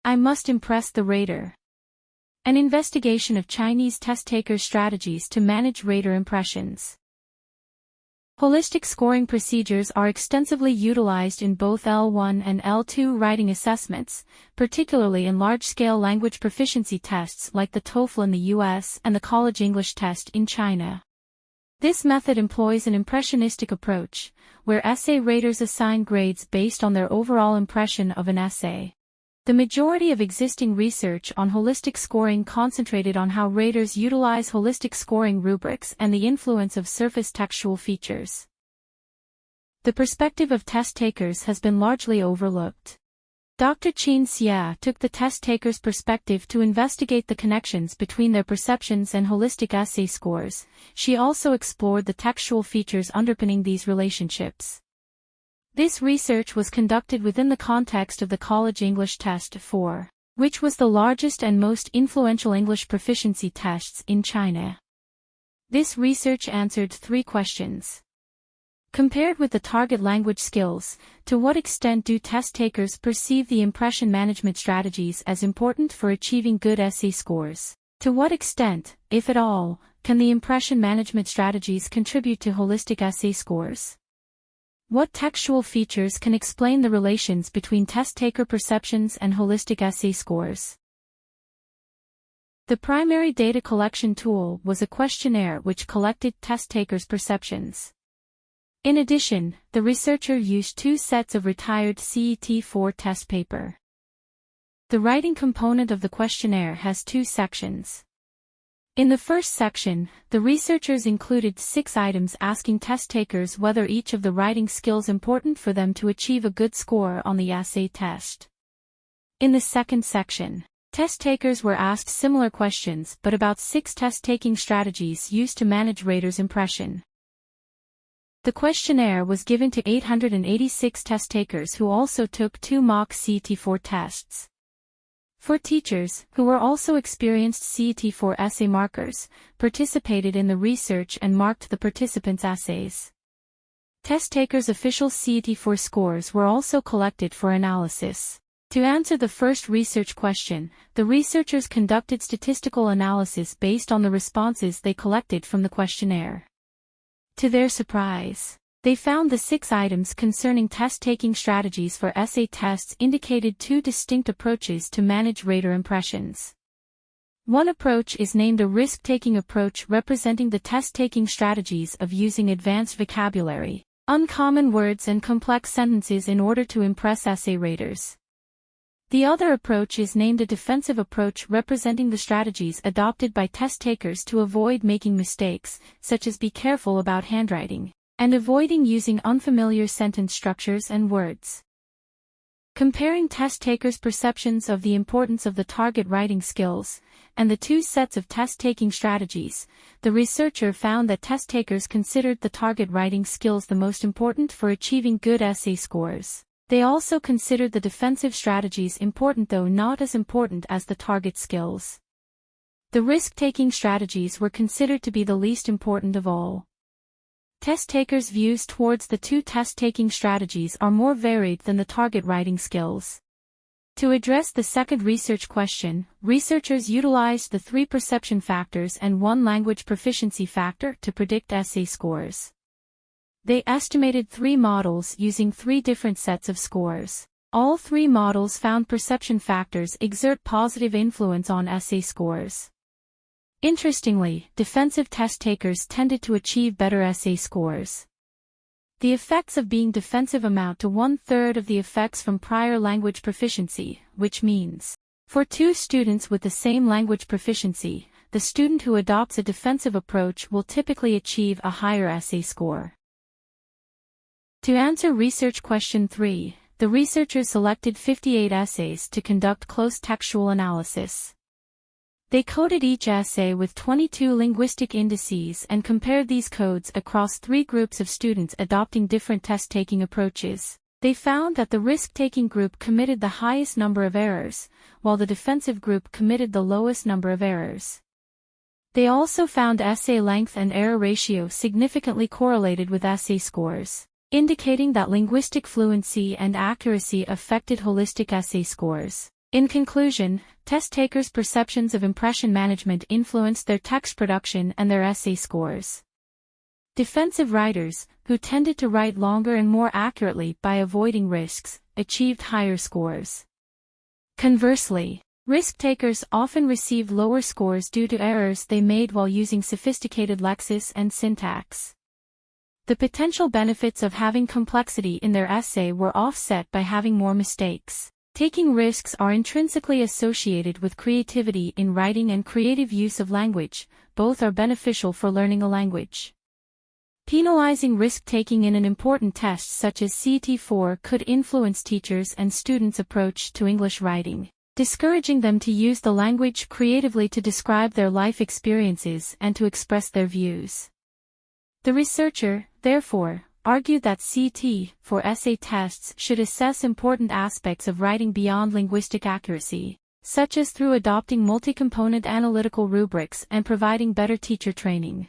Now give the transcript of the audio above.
I must impress the rater. An investigation of Chinese test takers' strategies to manage rater impressions. Holistic scoring procedures are extensively utilized in both L1 and L2 writing assessments, particularly in large-scale language proficiency tests like the TOEFL in the US and the College English Test in China. This method employs an impressionistic approach, where essay raters assign grades based on their overall impression of an essay. The majority of existing research on holistic scoring concentrated on how raters utilize holistic scoring rubrics and the influence of surface textual features. The perspective of test takers has been largely overlooked. Dr. Qin Xia took the test taker's perspective to investigate the connections between their perceptions and holistic essay scores. She also explored the textual features underpinning these relationships. This research was conducted within the context of the College English Test 4, which was the largest and most influential English proficiency tests in China. This research answered 3 questions. Compared with the target language skills, to what extent do test takers perceive the impression management strategies as important for achieving good essay scores? To what extent, if at all, can the impression management strategies contribute to holistic essay scores? What textual features can explain the relations between test taker perceptions and holistic essay scores? The primary data collection tool was a questionnaire which collected test takers' perceptions. In addition, the researcher used 2 sets of retired CET-4 test paper. The writing component of the questionnaire has 2 sections. In the first section, the researchers included 6 items asking test takers whether each of the writing skills important for them to achieve a good score on the essay test. In the second section, test takers were asked similar questions but about 6 test-taking strategies used to manage raters' impression. The questionnaire was given to 886 test takers who also took 2 mock CET-4 tests. 4 teachers, who were also experienced CET-4 essay markers, participated in the research and marked the participants' essays. Test takers' official CET-4 scores were also collected for analysis. To answer the first research question, the researchers conducted statistical analysis based on the responses they collected from the questionnaire. To their surprise, they found the 6 items concerning test-taking strategies for essay tests indicated 2 distinct approaches to manage rater impressions. One approach is named a risk-taking approach, representing the test-taking strategies of using advanced vocabulary, uncommon words and complex sentences in order to impress essay raters. The other approach is named a defensive approach, representing the strategies adopted by test takers to avoid making mistakes, such as be careful about handwriting, and avoiding using unfamiliar sentence structures and words. Comparing test takers' perceptions of the importance of the target writing skills, and the 2 sets of test-taking strategies, the researcher found that test takers considered the target writing skills the most important for achieving good essay scores. They also considered the defensive strategies important, though not as important as the target skills. The risk-taking strategies were considered to be the least important of all. Test takers' views towards the 2 test-taking strategies are more varied than the target writing skills. To address the second research question, researchers utilized the 3 perception factors and 1 language proficiency factor to predict essay scores. They estimated 3 models using 3 different sets of scores. All 3 models found perception factors exert positive influence on essay scores. Interestingly, defensive test takers tended to achieve better essay scores. The effects of being defensive amount to 1/3 of the effects from prior language proficiency, which means, for 2 students with the same language proficiency, the student who adopts a defensive approach will typically achieve a higher essay score. To answer research question 3, the researchers selected 58 essays to conduct close textual analysis. They coded each essay with 22 linguistic indices and compared these codes across 3 groups of students adopting different test-taking approaches. They found that the risk-taking group committed the highest number of errors, while the defensive group committed the lowest number of errors. They also found essay length and error ratio significantly correlated with essay scores, indicating that linguistic fluency and accuracy affected holistic essay scores. In conclusion, test takers' perceptions of impression management influenced their text production and their essay scores. Defensive writers, who tended to write longer and more accurately by avoiding risks, achieved higher scores. Conversely, risk-takers often received lower scores due to errors they made while using sophisticated lexis and syntax. The potential benefits of having complexity in their essay were offset by having more mistakes. Taking risks are intrinsically associated with creativity in writing and creative use of language. Both are beneficial for learning a language. Penalizing risk-taking in an important test such as CET-4 could influence teachers' and students' approach to English writing, discouraging them to use the language creatively to describe their life experiences and to express their views. The researcher, therefore, argued that CET-4 essay tests should assess important aspects of writing beyond linguistic accuracy, such as through adopting multi-component analytical rubrics and providing better teacher training.